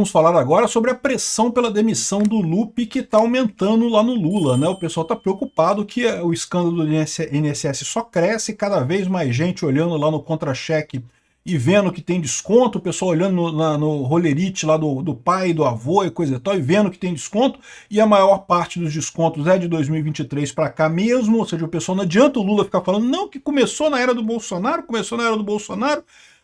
vamos falar agora sobre a pressão pela demissão do Lupi que está aumentando lá no Lula, né? O pessoal está preocupado que o escândalo do INSS só cresce, cada vez mais gente olhando lá no contra-cheque e vendo que tem desconto, o pessoal olhando no rolerite lá do pai, do avô e coisa e tal, e vendo que tem desconto, e a maior parte dos descontos é de 2023 para cá mesmo, ou seja, o pessoal não adianta o Lula ficar falando, não, que começou na era do Bolsonaro,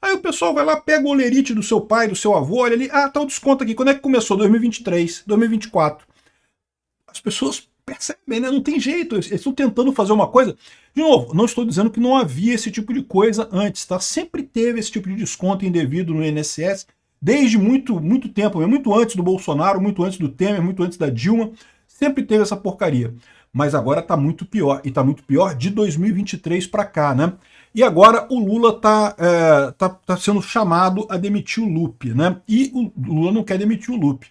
aí o pessoal vai lá, pega o olerite do seu pai, do seu avô, olha ali, tá o desconto aqui, quando é que começou? 2023, 2024. As pessoas percebem, né? Não tem jeito, eles estão tentando fazer uma coisa. De novo, não estou dizendo que não havia esse tipo de coisa antes, tá? Sempre teve esse tipo de desconto indevido no INSS, desde muito tempo, muito antes do Bolsonaro, muito antes do Temer, muito antes da Dilma, sempre teve essa porcaria. Mas agora tá muito pior, e tá muito pior de 2023 para cá, né? E agora o Lula tá sendo chamado a demitir o Lupi, né? E o Lula não quer demitir o Lupi.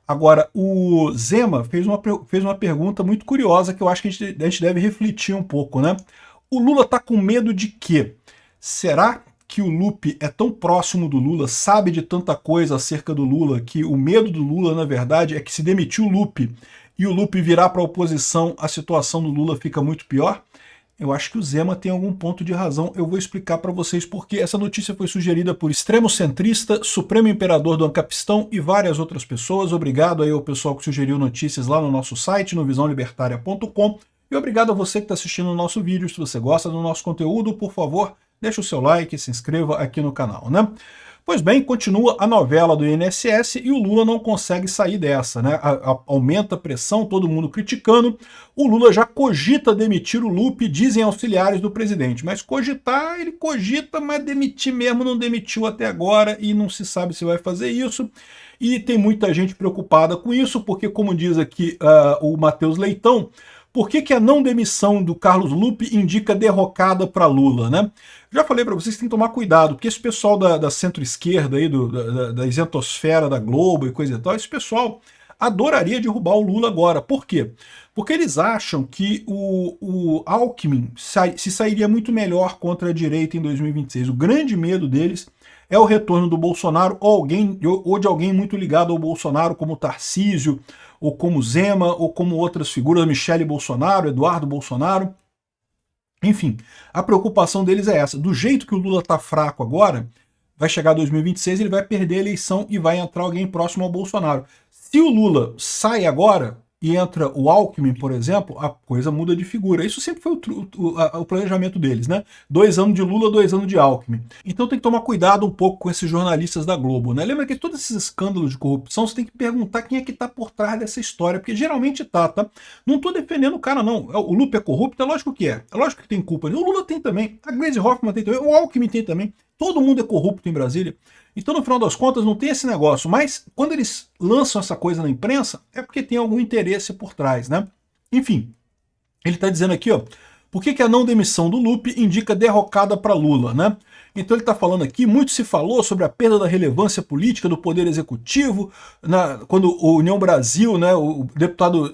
Agora, o Zema fez uma pergunta muito curiosa que eu acho que a gente deve refletir um pouco, né? O Lula tá com medo de quê? Será que o Lupi é tão próximo do Lula, sabe de tanta coisa acerca do Lula, que o medo do Lula, na verdade, é que se demitir o Lupi e o Lupi virar para a oposição, a situação do Lula fica muito pior? Eu acho que o Zema tem algum ponto de razão, eu vou explicar para vocês porque essa notícia foi sugerida por extremo centrista, Supremo Imperador do Ancapistão e várias outras pessoas. Obrigado aí ao pessoal que sugeriu notícias lá no nosso site, no visãolibertaria.com, e obrigado a você que está assistindo o nosso vídeo. Se você gosta do nosso conteúdo, por favor, deixa o seu like e se inscreva aqui no canal, né? Pois bem, continua a novela do INSS e o Lula não consegue sair dessa, né? Aumenta a pressão, todo mundo criticando. O Lula já cogita demitir o Lupi, dizem auxiliares do presidente. Mas cogitar, ele cogita, mas demitir mesmo não demitiu até agora e não se sabe se vai fazer isso. E tem muita gente preocupada com isso, porque, como diz aqui o Matheus Leitão, por que a não demissão do Carlos Lupi indica derrocada para Lula, né? Já falei para vocês que tem que tomar cuidado, porque esse pessoal da centro-esquerda aí, da isentosfera da Globo e coisa e tal, esse pessoal adoraria derrubar o Lula agora. Por quê? Porque eles acham que o Alckmin se sairia muito melhor contra a direita em 2026. O grande medo deles é o retorno do Bolsonaro ou de alguém muito ligado ao Bolsonaro, como Tarcísio, ou como Zema, ou como outras figuras, Michele Bolsonaro, Eduardo Bolsonaro. Enfim, a preocupação deles é essa. Do jeito que o Lula está fraco agora, vai chegar 2026, ele vai perder a eleição e vai entrar alguém próximo ao Bolsonaro. Se o Lula sai agora e entra o Alckmin, por exemplo, a coisa muda de figura. Isso sempre foi o planejamento deles, né? 2 anos de Lula, 2 anos de Alckmin. Então tem que tomar cuidado um pouco com esses jornalistas da Globo, né? Lembra que todos esses escândalos de corrupção, você tem que perguntar quem é que tá por trás dessa história, porque geralmente tá? Não tô defendendo o cara, não. O Lupi é corrupto? É lógico que é. É lógico que tem culpa. O Lula tem também, a Gleisi Hoffmann tem também, o Alckmin tem também. Todo mundo é corrupto em Brasília. Então, no final das contas, não tem esse negócio. Mas, quando eles lançam essa coisa na imprensa, é porque tem algum interesse por trás, né? Enfim, ele está dizendo aqui, ó, por que a não demissão do Lupi indica derrocada para Lula, né? Então ele está falando aqui, muito se falou sobre a perda da relevância política do poder executivo, quando o União Brasil, né, o deputado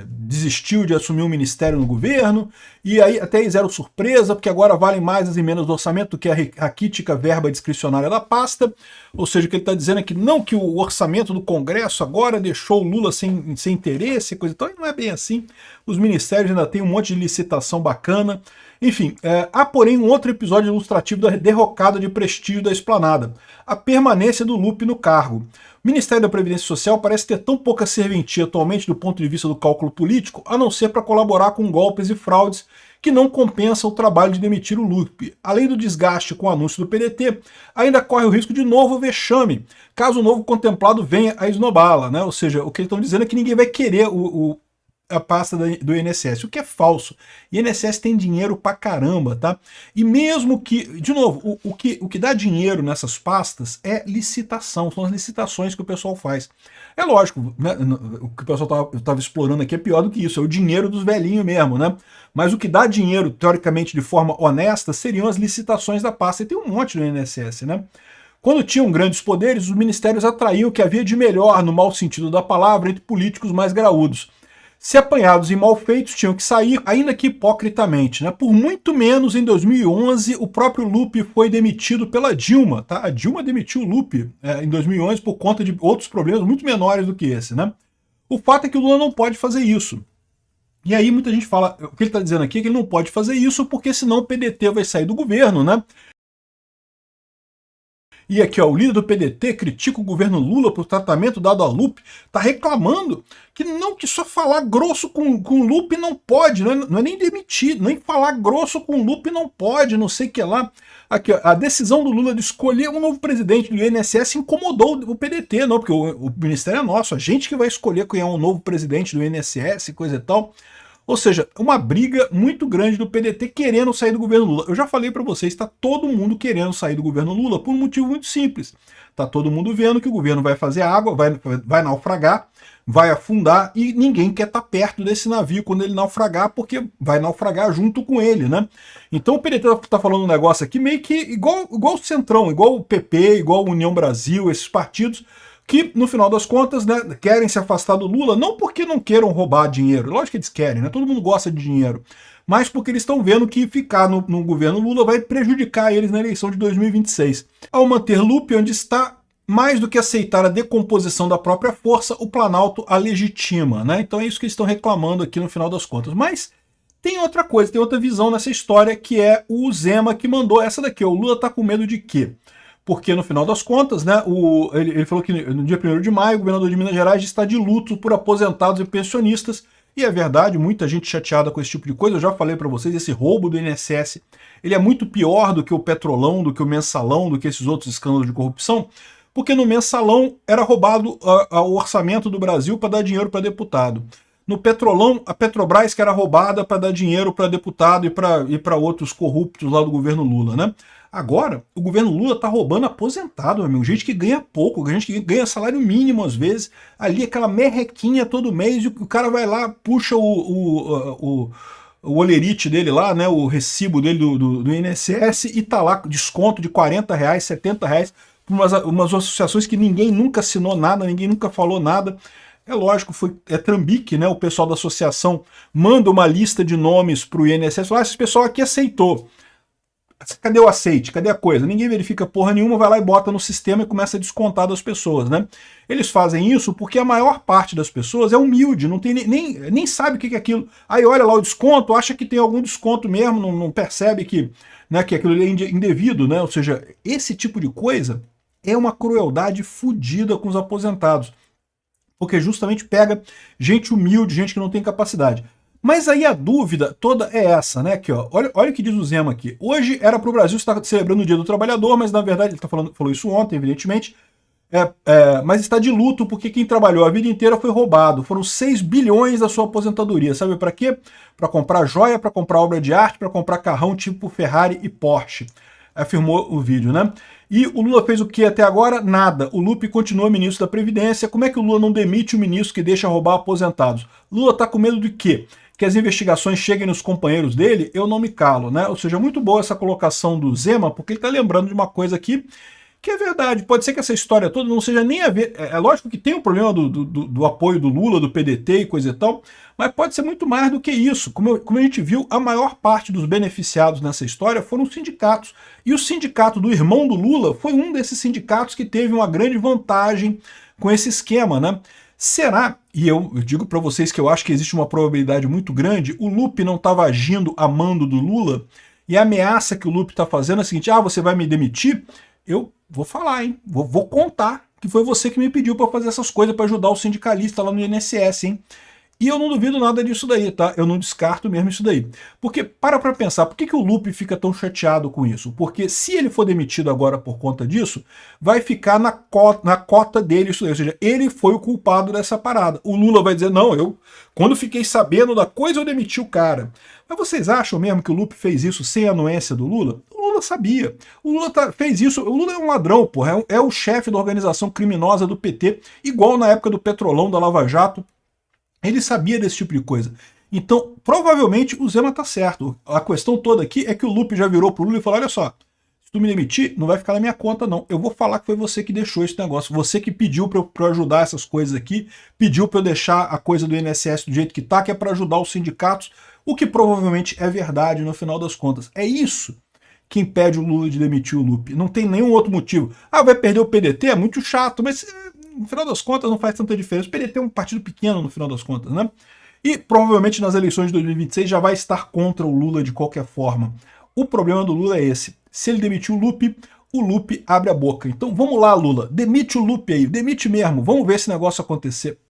desistiu de assumir um ministério no governo, e aí até eles eram surpresa, porque agora valem mais as emendas do orçamento do que a raquítica verba discricionária da pasta. Ou seja, o que ele está dizendo é que não, que o orçamento do Congresso agora deixou o Lula sem interesse, coisa e tal, e não é bem assim. Os ministérios ainda têm um monte de licitação bacana. Enfim, há porém um outro episódio ilustrativo da derrocada de prestígio da esplanada, a permanência do Lupi no cargo. O Ministério da Previdência Social parece ter tão pouca serventia atualmente do ponto de vista do cálculo político, a não ser para colaborar com golpes e fraudes, que não compensa o trabalho de demitir o Lupi. Além do desgaste com o anúncio do PDT, ainda corre o risco de novo vexame, caso o novo contemplado venha a esnobá-la, né? Ou seja, o que eles estão dizendo é que ninguém vai querer a pasta do INSS, o que é falso. INSS tem dinheiro pra caramba, tá? E mesmo que, de novo, o que dá dinheiro nessas pastas é licitação, são as licitações que o pessoal faz. É lógico, né, o que o pessoal estava explorando aqui é pior do que isso, é o dinheiro dos velhinhos mesmo, né? Mas o que dá dinheiro, teoricamente, de forma honesta, seriam as licitações da pasta, e tem um monte no INSS, né? Quando tinham grandes poderes, os ministérios atraíam o que havia de melhor, no mau sentido da palavra, entre políticos mais graúdos. se apanhados e mal feitos, tinham que sair, ainda que hipocritamente, né? Por muito menos, em 2011, o próprio Lupe foi demitido pela Dilma, tá? A Dilma demitiu o Lupe em 2011 por conta de outros problemas muito menores do que esse, né? O fato é que o Lula não pode fazer isso. E aí muita gente fala, o que ele está dizendo aqui é que ele não pode fazer isso porque senão o PDT vai sair do governo, né? E aqui, ó, o líder do PDT critica o governo Lula por tratamento dado a Lupe, tá reclamando que só falar grosso com Lupe não pode, não é nem demitir, nem falar grosso com Lupe não pode, não sei o que lá. Aqui, ó, a decisão do Lula de escolher um novo presidente do INSS incomodou o PDT, não, porque o ministério é nosso, a gente que vai escolher quem é um novo presidente do INSS, coisa e tal. Ou seja, uma briga muito grande do PDT querendo sair do governo Lula. Eu já falei para vocês, está todo mundo querendo sair do governo Lula por um motivo muito simples. Está todo mundo vendo que o governo vai fazer água, vai naufragar, vai afundar e ninguém quer estar perto desse navio quando ele naufragar, porque vai naufragar junto com ele, né? Então o PDT está falando um negócio aqui meio que igual o Centrão, igual o PP, igual a União Brasil, esses partidos que, no final das contas, né, querem se afastar do Lula, não porque não queiram roubar dinheiro, lógico que eles querem, né, todo mundo gosta de dinheiro, mas porque eles estão vendo que ficar no governo Lula vai prejudicar eles na eleição de 2026. Ao manter Lupe onde está, mais do que aceitar a decomposição da própria força, o Planalto a legitima, né? Então é isso que eles estão reclamando aqui no final das contas. Mas tem outra coisa, tem outra visão nessa história, que é o Zema que mandou essa daqui. O Lula tá com medo de quê? Porque, no final das contas, né, ele falou que no dia 1º de maio, o governador de Minas Gerais está de luto por aposentados e pensionistas. E é verdade, muita gente chateada com esse tipo de coisa. Eu já falei para vocês, esse roubo do INSS, ele é muito pior do que o Petrolão, do que o Mensalão, do que esses outros escândalos de corrupção, porque no Mensalão era roubado o orçamento do Brasil para dar dinheiro para deputado. No Petrolão, a Petrobras que era roubada para dar dinheiro para deputado e para outros corruptos lá do governo Lula, né? Agora, o governo Lula tá roubando aposentado, meu amigo, gente que ganha pouco, gente que ganha salário mínimo às vezes, ali aquela merrequinha todo mês, e o cara vai lá, puxa o olerite dele lá, né, o recibo dele do INSS, e tá lá, desconto de R$40, R$70, por umas associações que ninguém nunca assinou nada, ninguém nunca falou nada. É lógico, é trambique, né? O pessoal da associação manda uma lista de nomes para o INSS, fala, esse pessoal aqui aceitou. Cadê o aceite? Cadê a coisa? Ninguém verifica porra nenhuma, vai lá e bota no sistema e começa a descontar das pessoas, né? Eles fazem isso porque a maior parte das pessoas é humilde, não tem nem sabe o que é aquilo. Aí olha lá o desconto, acha que tem algum desconto mesmo, não percebe que, né, que aquilo é indevido, né? Ou seja, esse tipo de coisa é uma crueldade fodida com os aposentados, porque justamente pega gente humilde, gente que não tem capacidade. Mas aí a dúvida toda é essa, né? Aqui, ó, olha o que diz o Zema aqui. Hoje era para o Brasil estar celebrando o Dia do Trabalhador, mas na verdade ele falou isso ontem, evidentemente, mas está de luto porque quem trabalhou a vida inteira foi roubado. Foram 6 bilhões da sua aposentadoria. Sabe para quê? Para comprar joia, para comprar obra de arte, para comprar carrão tipo Ferrari e Porsche. Afirmou o vídeo, né? E o Lula fez o que até agora? Nada. O Lupe continua ministro da Previdência. Como é que o Lula não demite o ministro que deixa roubar aposentados? Lula tá com medo de quê? Que as investigações cheguem nos companheiros dele? Eu não me calo, né? Ou seja, muito boa essa colocação do Zema, porque ele tá lembrando de uma coisa aqui que é verdade. Pode ser que essa história toda não seja nem a ver... É lógico que tem o problema do apoio do Lula, do PDT e coisa e tal, mas pode ser muito mais do que isso. Como a gente viu, a maior parte dos beneficiados nessa história foram os sindicatos. E o sindicato do irmão do Lula foi um desses sindicatos que teve uma grande vantagem com esse esquema, né? Será, e eu digo para vocês que eu acho que existe uma probabilidade muito grande, o Lupe não estava agindo a mando do Lula, e a ameaça que o Lupe está fazendo é a seguinte: você vai me demitir? Eu vou falar, hein? Vou contar que foi você que me pediu para fazer essas coisas, para ajudar o sindicalista lá no INSS, hein? E eu não duvido nada disso daí, tá? Eu não descarto mesmo isso daí. Porque, para pensar, por que o Lupe fica tão chateado com isso? Porque se ele for demitido agora por conta disso, vai ficar na cota dele isso daí. Ou seja, ele foi o culpado dessa parada. O Lula vai dizer, não, quando fiquei sabendo da coisa, eu demiti o cara. Mas vocês acham mesmo que o Lupe fez isso sem a anuência do Lula? O Lula sabia. O Lula fez isso. O Lula é um ladrão, porra. É o chefe da organização criminosa do PT, igual na época do Petrolão, da Lava Jato. Ele sabia desse tipo de coisa. Então, provavelmente, o Zema tá certo. A questão toda aqui é que o Lupe já virou pro Lula e falou, olha só, Se tu me demitir, não vai ficar na minha conta, não. Eu vou falar que foi você que deixou esse negócio. Você que pediu para eu ajudar essas coisas aqui, pediu para eu deixar a coisa do INSS do jeito que tá, que é para ajudar os sindicatos, o que provavelmente é verdade no final das contas. É isso que impede o Lula de demitir o Lupe. Não tem nenhum outro motivo. Ah, vai perder o PDT? É muito chato, mas no final das contas não faz tanta diferença. O PDT é um partido pequeno no final das contas, né? E provavelmente nas eleições de 2026 já vai estar contra o Lula de qualquer forma. O problema do Lula é esse. Se ele demitir o Lupe abre a boca. Então vamos lá, Lula, demite o Lupe aí, demite mesmo, vamos ver esse negócio acontecer.